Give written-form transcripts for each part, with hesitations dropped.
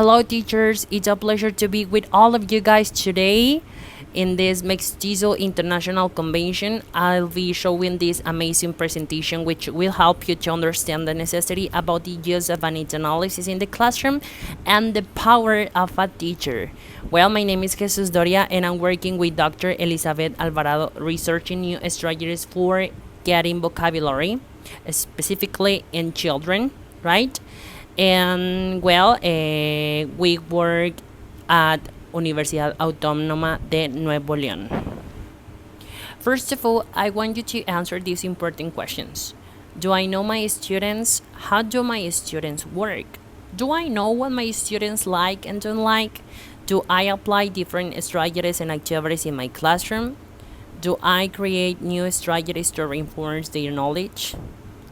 Hello, teachers. It's a pleasure to be with all of you guys today in this Mestizo International Convention. I'll be showing this amazing presentation, which will help you to understand the necessity about the use of a needs analysis in the classroom and the power of a teacher. Well, my name is Jesus Doria, and I'm working with Dr. Elizabeth Alvarado, researching new strategies for getting vocabulary, specifically in children, right? And well, we work at Universidad Autónoma de Nuevo León. First of all, I want you to answer these important questions. Do I know my students? How do my students work? Do I know what my students like and don't like? Do I apply different strategies and activities in my classroom? Do I create new strategies to reinforce their knowledge?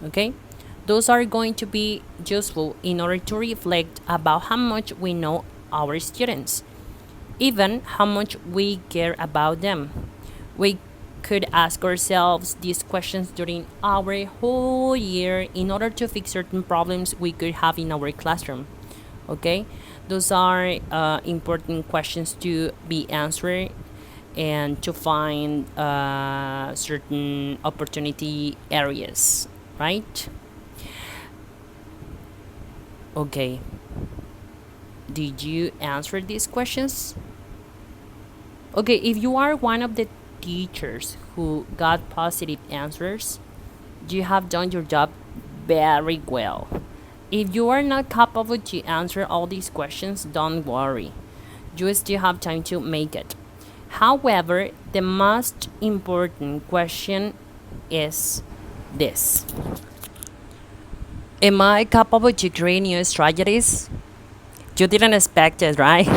Okay? Those are going to be useful in order to reflect about how much we know our students, even how much we care about them. We could ask ourselves these questions during our whole year in order to fix certain problems we could have in our classroom. Okay, those are important questions to be answered and to find certain opportunity areas, right? Okay. Did you answer these questions? Okay, if you are one of the teachers who got positive answers, you have done your job very well. If you are not capable to answer all these questions, don't worry. You still have time to make it. However, the most important question is this: am I capable to create new strategies? You didn't expect it, right?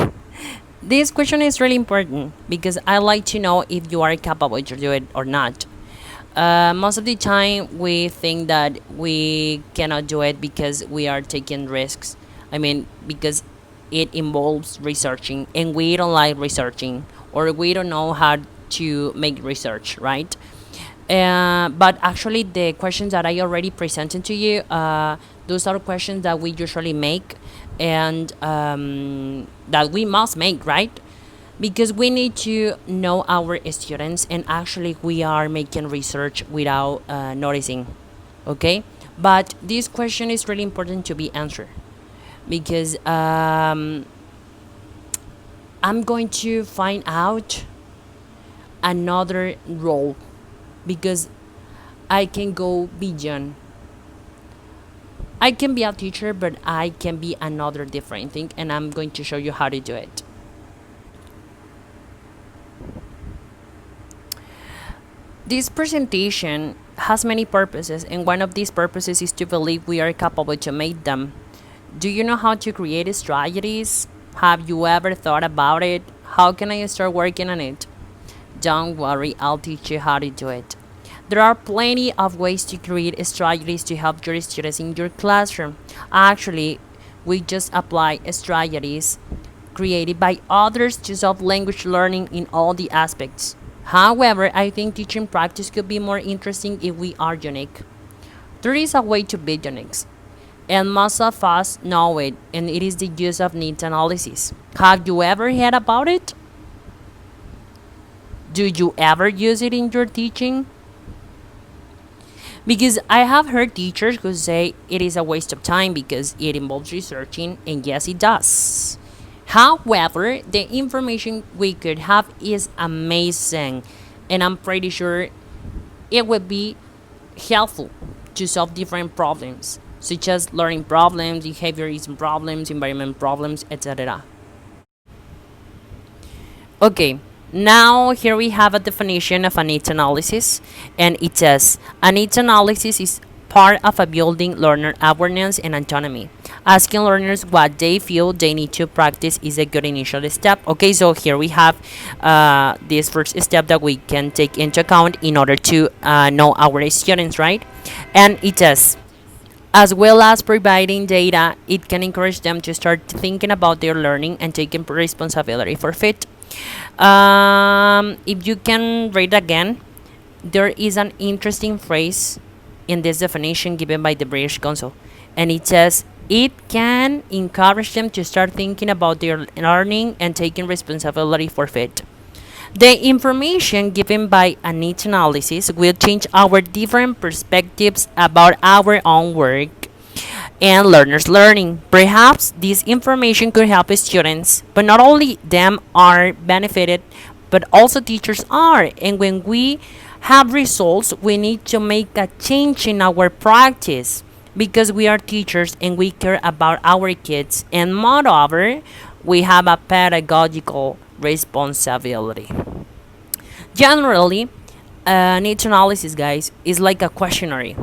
This question is really important because I like to know if you are capable to do it or not. Most of the time, we think that we cannot do it because we are taking risks. I mean, because it involves researching, and we don't like researching, or we don't know how to make research, right? But actually, the questions that I already presented to you, those are questions that we usually make and that we must make, right? Because we need to know our students, and actually, we are making research without noticing, okay? But this question is really important to be answered because I'm going to find out another role because I can go beyond. I can be a teacher, but I can be another different thing, and I'm going to show you how to do it. This presentation has many purposes, and one of these purposes is to believe we are capable to make them. Do you know how to create strategies? Have you ever thought about it? How can I start working on it? Don't worry, I'll teach you how to do it. There are plenty of ways to create strategies to help your students in your classroom. Actually, we just apply strategies created by others to solve language learning in all the aspects. However, I think teaching practice could be more interesting if we are unique. There is a way to be unique, and most of us know it, and it is the use of needs analysis. Have you ever heard about it? Do you ever use it in your teaching? Because I have heard teachers who say it is a waste of time because it involves researching, and yes, it does. However, the information we could have is amazing, and I'm pretty sure it would be helpful to solve different problems, such as learning problems, behaviorism problems, environment problems, etc. Okay, now here we have a definition of a needs analysis, and it says a needs analysis is part of a building learner awareness and autonomy. Asking learners what they feel they need to practice is a good initial step. Okay, so here we have this first step that we can take into account in order to know our students, right? And it says, as well as providing data, it can encourage them to start thinking about their learning and taking responsibility for it. If you can read again, there is an interesting phrase in this definition given by the British Council. And it says it can encourage them to start thinking about their learning and taking responsibility for it. The information given by a needs analysis will change our different perspectives about our own work and learners' learning. Perhaps this information could help students, but not only them are benefited, but also teachers are. And when we have results, we need to make a change in our practice because we are teachers and we care about our kids. And moreover, we have a pedagogical responsibility. Generally, needs analysis, guys, is like a questionnaire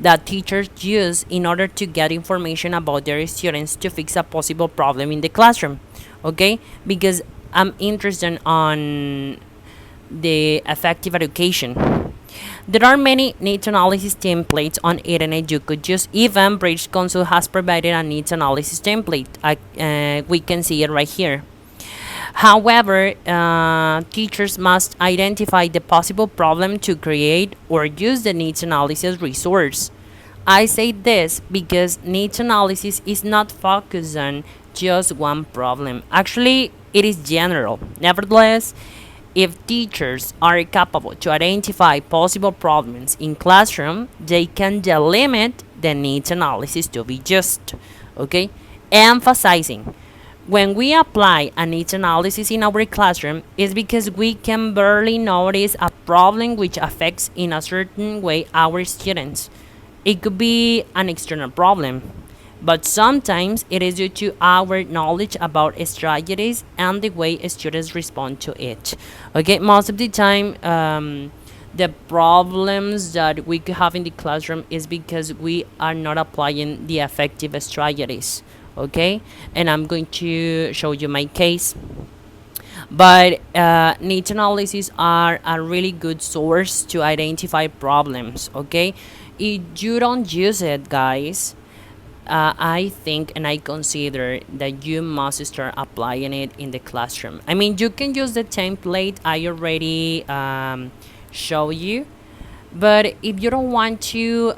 that teachers use in order to get information about their students to fix a possible problem in the classroom. Okay, because I'm interested on the effective education. There are many needs analysis templates on internet you could use. Even British Council has provided a needs analysis template. We can see it right here. However, teachers must identify the possible problem to create or use the needs analysis resource. I say this because needs analysis is not focused on just one problem. Actually, it is general. Nevertheless, if teachers are capable to identify possible problems in classroom, they can delimit the needs analysis to be just. Okay? Emphasizing when we apply a needs analysis in our classroom is because we can barely notice a problem which affects in a certain way our students. It could be an external problem, but sometimes it is due to our knowledge about strategies and the way students respond to it. Okay, most of the time, the problems that we could have in the classroom is because we are not applying the effective strategies. Okay, and I'm going to show you my case. But needs analysis are a really good source to identify problems. Okay, if you don't use it, guys, I think and I consider that you must start applying it in the classroom. I mean, you can use the template I already show you, but if you don't want to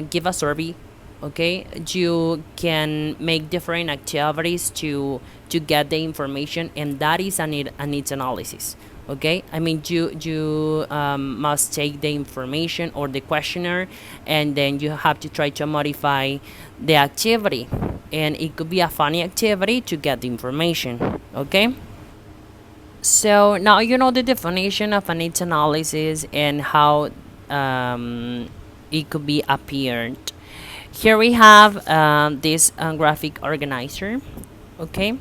give a survey, okay, you can make different activities to get the information, and that is a needs analysis. Okay, I mean, you must take the information or the questionnaire, and then you have to try to modify the activity, and it could be a funny activity to get the information. Okay, so now you know the definition of a needs analysis and how it could be appeared. Here we have this graphic organizer. Okay,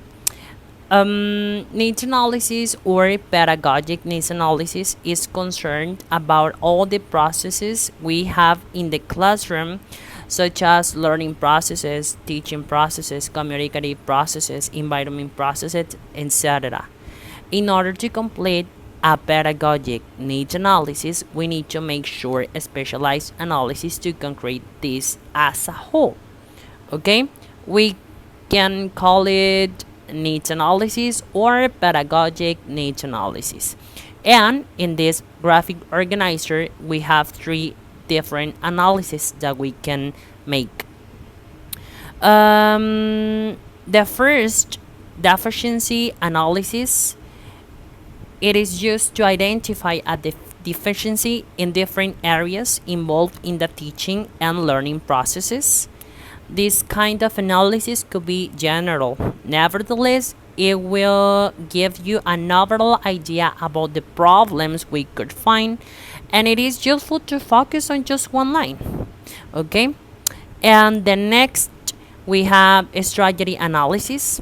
needs analysis or pedagogic needs analysis is concerned about all the processes we have in the classroom, such as learning processes, teaching processes, communicative processes, environment processes, etc. In order to complete a pedagogic needs analysis, we need to make sure a specialized analysis to concrete this as a whole. Okay, we can call it needs analysis or pedagogic needs analysis. And in this graphic organizer, we have three different analyses that we can make. The first, deficiency analysis. It is used to identify a deficiency in different areas involved in the teaching and learning processes. This kind of analysis could be general. Nevertheless, it will give you an overall idea about the problems we could find, and it is useful to focus on just one line. Okay, and the next we have a strategy analysis,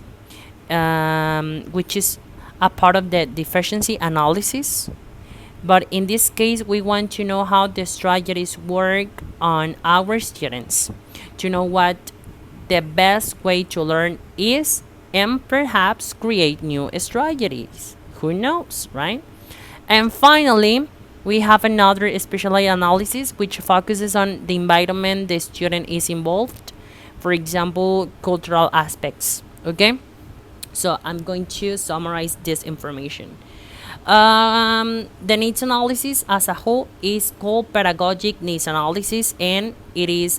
which is a part of the deficiency analysis. But in this case, we want to know how the strategies work on our students, to know what the best way to learn is, and perhaps create new strategies. Who knows, right? And finally, we have another specialized analysis which focuses on the environment the student is involved, for example, cultural aspects. Okay? So I'm going to summarize this information. The needs analysis as a whole is called pedagogic needs analysis, and it is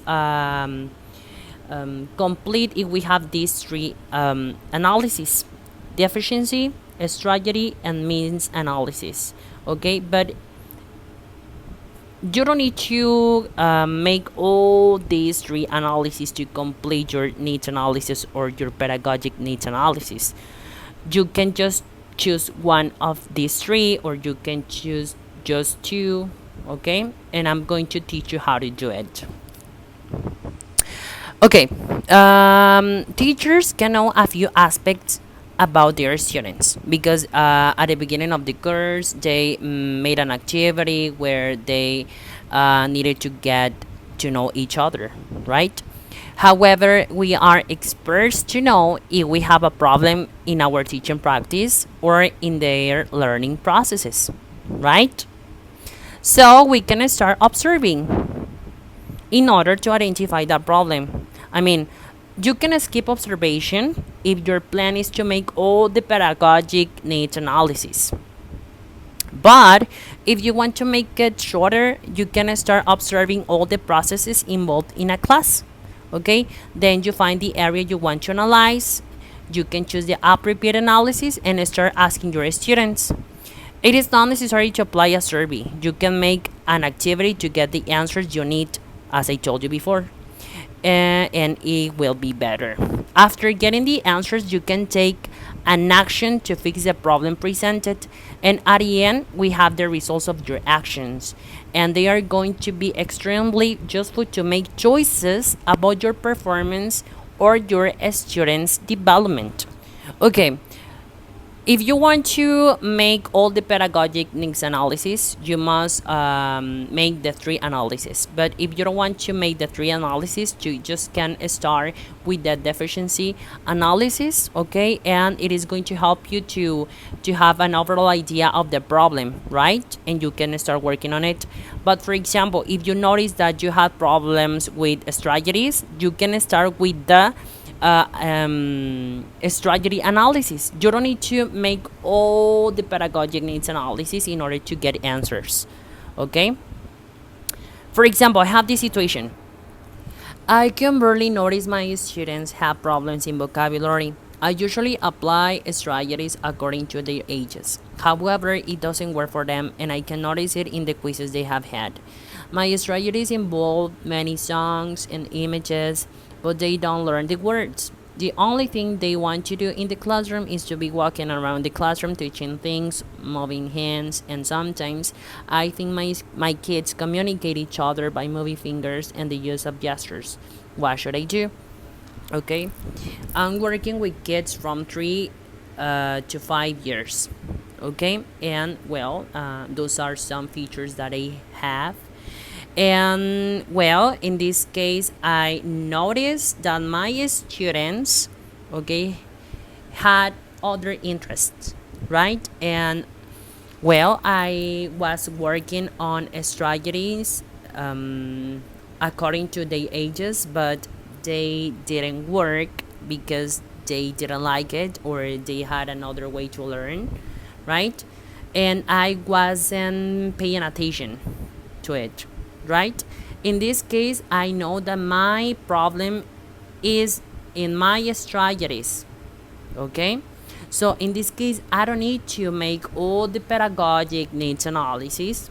complete if we have these three analysis: deficiency, strategy, and means analysis. Okay, but you don't need to make all these three analyses to complete your needs analysis or your pedagogic needs analysis. You can just choose one of these three, or you can choose just two. Okay, and I'm going to teach you how to do it. Okay, teachers can know a few aspects about their students because at the beginning of the course they made an activity where they needed to get to know each other, right? However, we are experts to know if we have a problem in our teaching practice or in their learning processes, right? So we can start observing in order to identify that problem. I mean, you can skip observation if your plan is to make all the pedagogic needs analysis. But if you want to make it shorter, you can start observing all the processes involved in a class. Okay, then you find the area you want to analyze. You can choose the appropriate analysis and start asking your students. It is not necessary to apply a survey. You can make an activity to get the answers you need, as I told you before, and it will be better. After getting the answers, you can take an action to fix the problem presented, and at the end, we have the results of your actions, and they are going to be extremely useful to make choices about your performance or your students' development. Okay, if you want to make all the pedagogic needs analysis, you must make the three analysis. But if you don't want to make the three analysis, you just can start with the deficiency analysis, okay? And it is going to help you to have an overall idea of the problem, right? And you can start working on it. But for example, if you notice that you have problems with strategies, you can start with the strategy analysis. You don't need to make all the pedagogic needs analysis in order to get answers. Okay? For example, I have this situation. I can barely notice my students have problems in vocabulary. I usually apply strategies according to their ages. However, it doesn't work for them, and I can notice it in the quizzes they have had. My strategies involve many songs and images, but they don't learn the words. The only thing they want to do in the classroom is to be walking around the classroom, teaching things, moving hands, and sometimes I think my kids communicate each other by moving fingers and the use of gestures. What should I do? Okay, I'm working with kids from 3 to 5 years. Okay, and well, those are some features that I have. And well, in this case, I noticed that my students, okay, had other interests, right? And well, I was working on strategies according to their ages, but they didn't work because they didn't like it or they had another way to learn, right? And I wasn't paying attention to it, right? In this case, I know that my problem is in my strategies, okay? So in this case, I don't need to make all the pedagogic needs analysis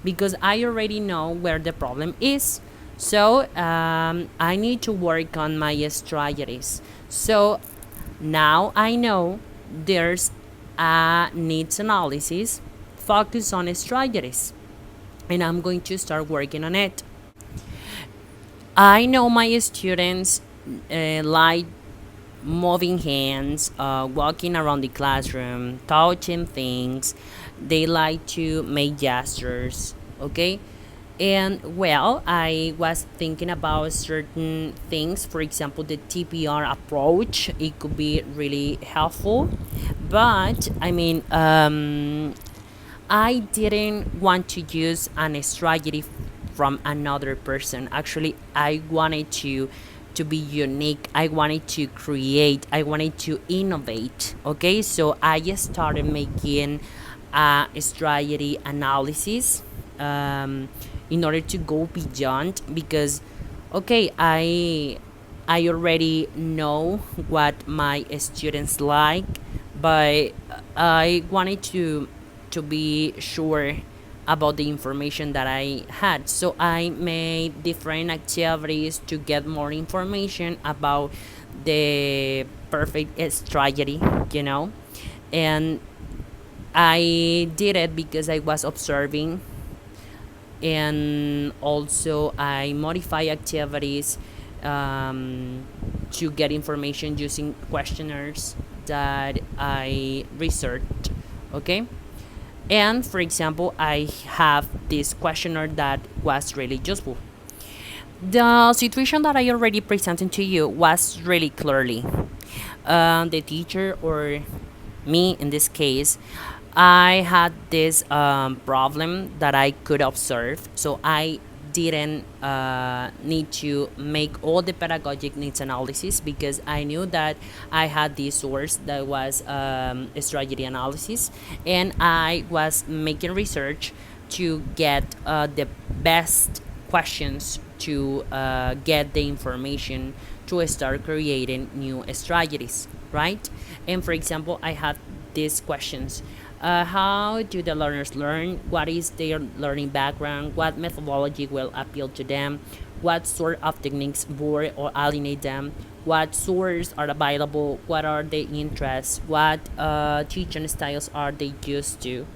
because I already know where the problem is. So I need to work on my strategies. So now I know there's a needs analysis focused on strategies, and I'm going to start working on it. I know my students like moving hands, walking around the classroom, touching things. They like to make gestures, okay? And well, I was thinking about certain things. For example, the TPR approach, it could be really helpful. But I mean, I didn't want to use an strategy from another person. Actually, I wanted to be unique. I wanted to create. I wanted to innovate. Okay, so I started making a strategy analysis in order to go beyond because, okay, I already know what my students like, but I wanted to be sure about the information that I had. So I made different activities to get more information about the perfect strategy, you know. And I did it because I was observing, and also I modify activities to get information using questionnaires that I researched. Okay. And for example, I have this questionnaire that was really useful. The situation that I already presented to you was really clearly the teacher, or me in this case, I had this problem that I could observe, so I didn't need to make all the pedagogic needs analysis, because I knew that I had this source that was strategy analysis, and I was making research to get the best questions to get the information to start creating new strategies, right? And for example, I have these questions. How do the learners learn? What is their learning background? What methodology will appeal to them? What sort of techniques bore or alienate them? What sources are available? What are their interests? What teaching styles are they used to?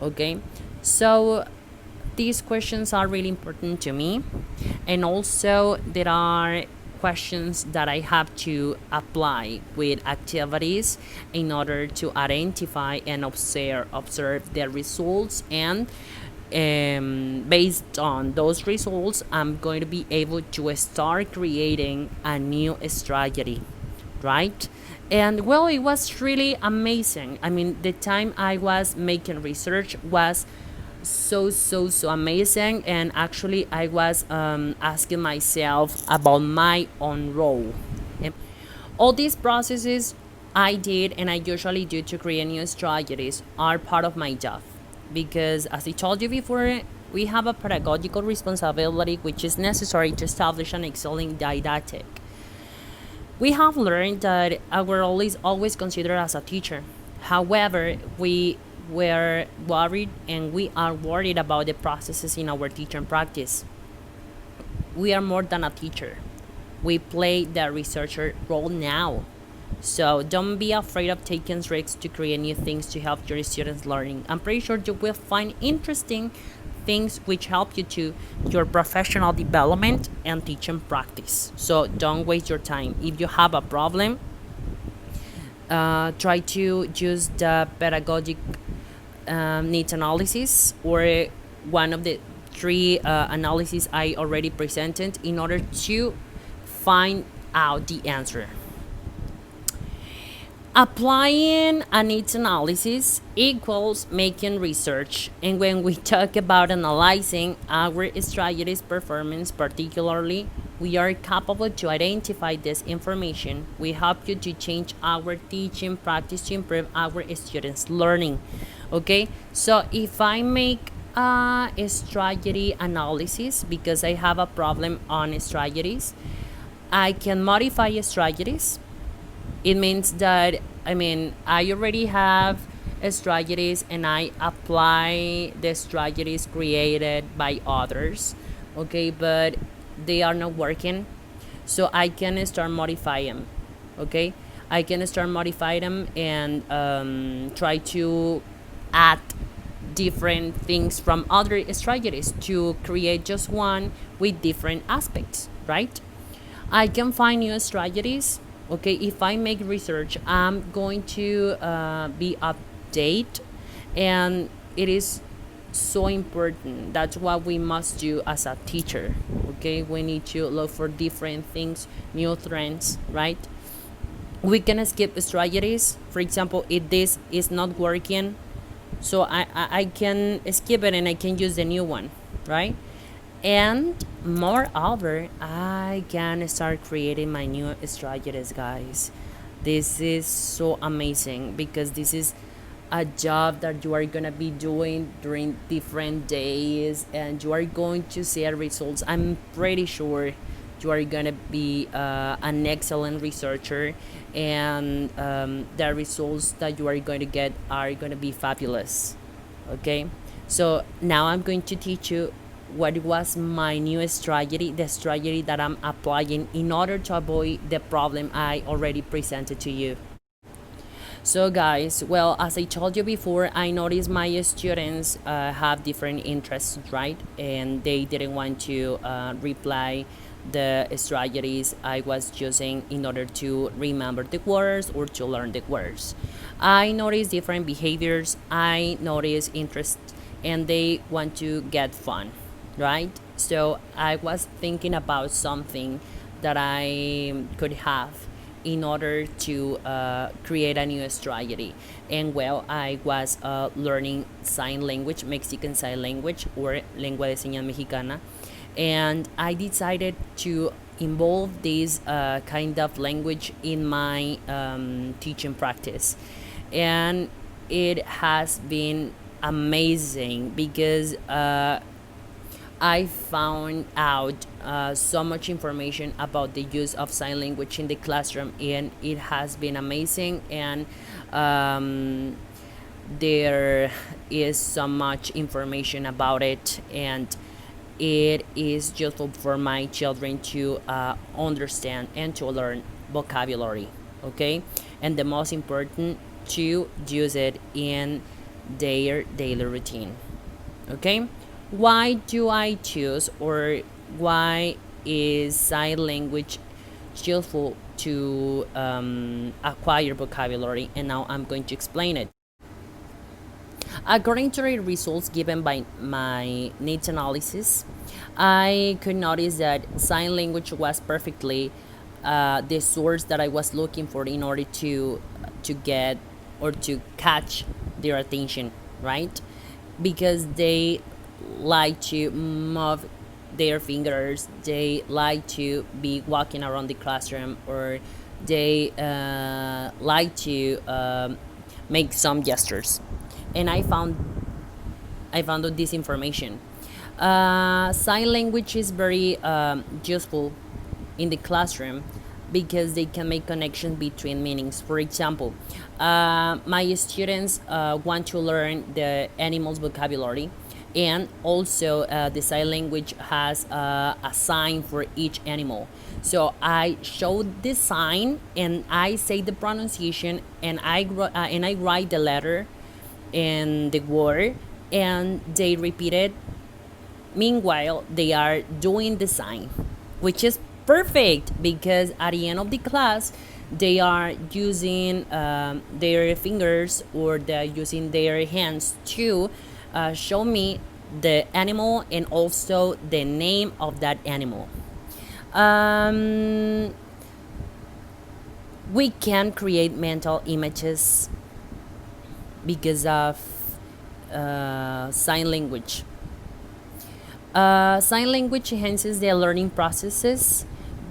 Okay, so these questions are really important to me, and also there are questions that I have to apply with activities in order to identify and observe the results, and based on those results I'm going to be able to start creating a new strategy, right? And well, it was really amazing. I mean, the time I was making research was so amazing, and actually I was asking myself about my own role. And all these processes I did, and I usually do to create new strategies, are part of my job, because as I told you before, we have a pedagogical responsibility which is necessary to establish an excellent didactic. We have learned that our role is always considered as a teacher. However, we were worried, and we are worried about the processes in our teaching practice. We are more than a teacher. We play the researcher role now. So don't be afraid of taking risks to create new things to help your students learning. I'm pretty sure you will find interesting things which help you to your professional development and teaching practice. So don't waste your time. If you have a problem, try to use the pedagogic needs analysis, or one of the three analyses I already presented, in order to find out the answer. Applying a needs analysis equals making research, and when we talk about analyzing our strategies performance particularly, we are capable to identify this information. We help you to change our teaching practice to improve our students' learning. Okay, so if I make a strategy analysis because I have a problem on strategies, I can modify strategies. It means that, I mean, I already have strategies, and I apply the strategies created by others, okay, but they are not working, so I can start modify them. Okay, I can start modify them, and try to add different things from other strategies to create just one with different aspects, right? I can find new strategies. Okay, if I make research, I'm going to be update, and it is so important. That's what we must do as a teacher. Okay, we need to look for different things, new trends, right? We can skip strategies. For example, if this is not working, so I can skip it, and I can use the new one, right? And moreover, I can start creating my new strategies, guys. This is so amazing, because this is a job that you are gonna be doing during different days, and you are going to see results. I'm pretty sure you are gonna be an excellent researcher, and the results that you are going to get are going to be fabulous. Okay, so now I'm going to teach you what was my new strategy, the strategy that I'm applying in order to avoid the problem I already presented to you. So guys, well, as I told you before, I noticed my students have different interests, right? And they didn't want to reply the strategies I was using in order to remember the words or to learn the words. I noticed different behaviors, I noticed interest, and they want to get fun, right? So I was thinking about something that I could have in order to create a new strategy. And well, I was learning sign language, Mexican sign language, or lengua de señas mexicana, and I decided to involve this kind of language in my teaching practice. And it has been amazing because I found out so much information about the use of sign language in the classroom, and it has been amazing. And there is so much information about it, and it is useful for my children to understand and to learn vocabulary. Okay, and the most important, to use it in their daily routine. Okay, why do I choose, or why is sign language useful to acquire vocabulary? And now I'm going to explain it. According to the results given by my needs analysis, I could notice that sign language was perfectly the source that I was looking for in order to get or to catch their attention, right? Because they like to move their fingers, they like to be walking around the classroom, or they like to make some gestures. And I found out this information. Sign language is very useful in the classroom because they can make connections between meanings. For example, my students want to learn the animals vocabulary, and also the sign language has a sign for each animal. So I show the sign and I say the pronunciation, and I write the letter and the word, and they repeat it. Meanwhile, they are doing the sign, which is perfect because at the end of the class, they are using their fingers, or they're using their hands to show me the animal and also the name of that animal. We can create mental images because of sign language. Sign language enhances the learning processes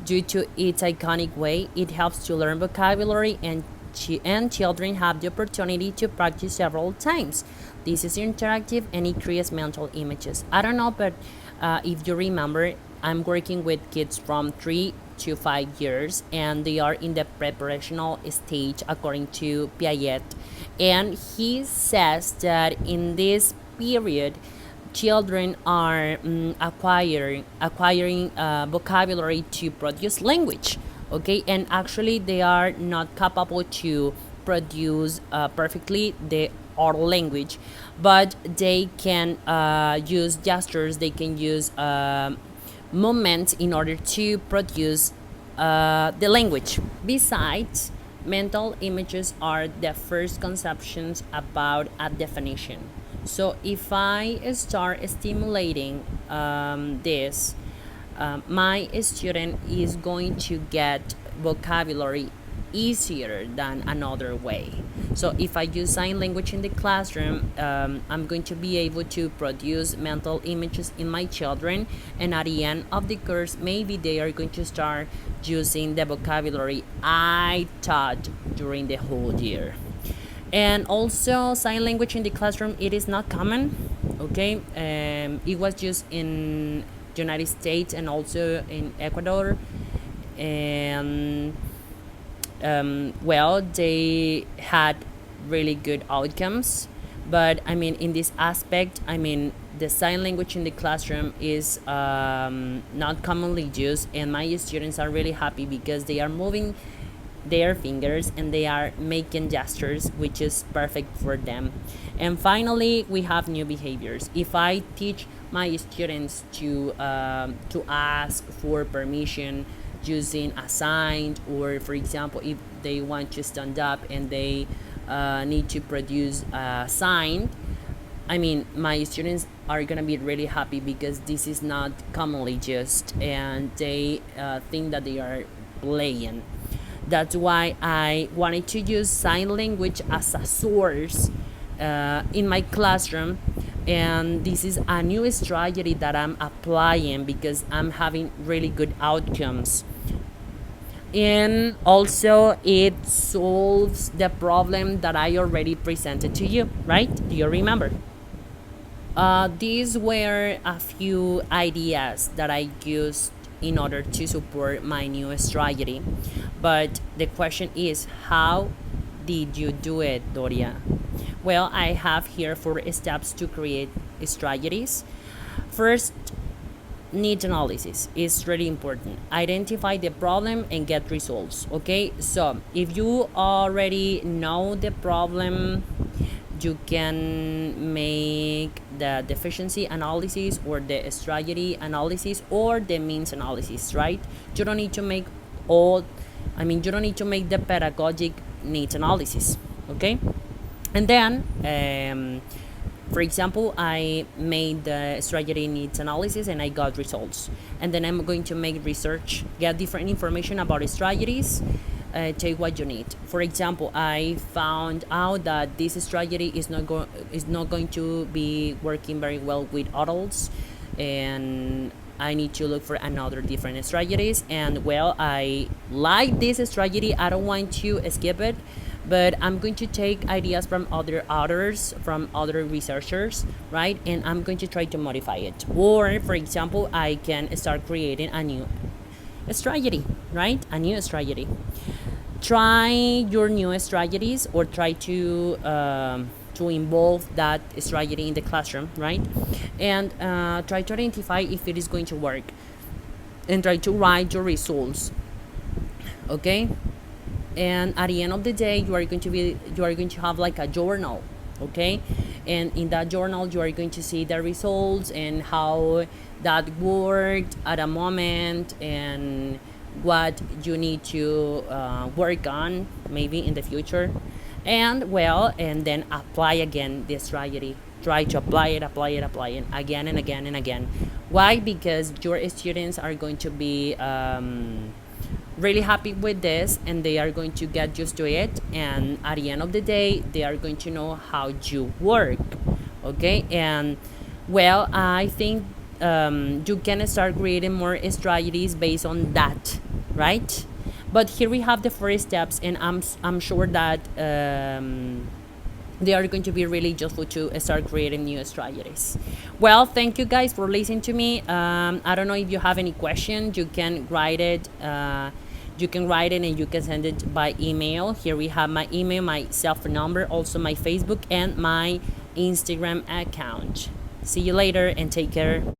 due to its iconic way. It helps to learn vocabulary, and children have the opportunity to practice several times. This is interactive and it creates mental images. I don't know, but if you remember, I'm working with kids from 3 to 5 years, and they are in the preparational stage according to Piaget. And he says that in this period, children are acquiring vocabulary to produce language. Okay, and actually they are not capable to produce perfectly the oral language, but they can use gestures, they can use movements in order to produce the language. Besides, mental images are the first conceptions about a definition. So if I start stimulating this, my student is going to get vocabulary easier than another way. So if I use sign language in the classroom, I'm going to be able to produce mental images in my children, and at the end of the course, maybe they are going to start using the vocabulary I taught during the whole year. And also, sign language in the classroom, it is not common. Okay, it was just in United States and also in Ecuador. And well, they had really good outcomes. But I mean, in this aspect, I mean, the sign language in the classroom is not commonly used, and my students are really happy because they are moving their fingers and they are making gestures, which is perfect for them. And finally, we have new behaviors. If I teach my students to ask for permission using a sign, or for example, if they want to stand up and they need to produce a sign, I mean, my students are gonna be really happy because this is not commonly used, and they think that they are playing. That's why I wanted to use sign language as a source in my classroom. And this is a new strategy that I'm applying because I'm having really good outcomes. And also, it solves the problem that I already presented to you, right? Do you remember? These were a few ideas that I used in order to support my new strategy. But the question is, how did you do it, Doria? Well, I have here 4 steps to create strategies. First, need analysis is really important. Identify the problem and get results. Okay, so if you already know the problem, you can make the deficiency analysis or the strategy analysis or the means analysis, right? You don't need to make you don't need to make the pedagogic needs analysis, okay? And then, for example, I made the strategy needs analysis and I got results. And then I'm going to make research, get different information about strategies, take what you need. For example, I found out that this strategy is not going to be working very well with adults, and I need to look for another different strategies. And well, I like this strategy. I don't want to skip it, but I'm going to take ideas from other authors, from other researchers, right? And I'm going to try to modify it. Or, for example, I can start creating a new strategy, right? A new strategy. Try your new strategies, or try to involve that strategy in the classroom, right? And try to identify if it is going to work, and try to write your results. Okay, and at the end of the day, you are going to have like a journal. Okay, and in that journal, you are going to see the results and how that worked at a moment, and what you need to work on maybe in the future. And well, and then apply again the strategy. Try to apply it again and again and again. Why? Because your students are going to be really happy with this, and they are going to get used to it, and at the end of the day, they are going to know how you work. Okay, and well, I think you can start creating more strategies based on that, right? But here we have the 4 steps, and I'm sure that they are going to be really useful to start creating new strategies. Well, thank you guys for listening to me. I don't know if you have any question. You can write it. You can write it and you can send it by email. Here we have my email, my cell phone number, also my Facebook and my Instagram account. See you later and take care.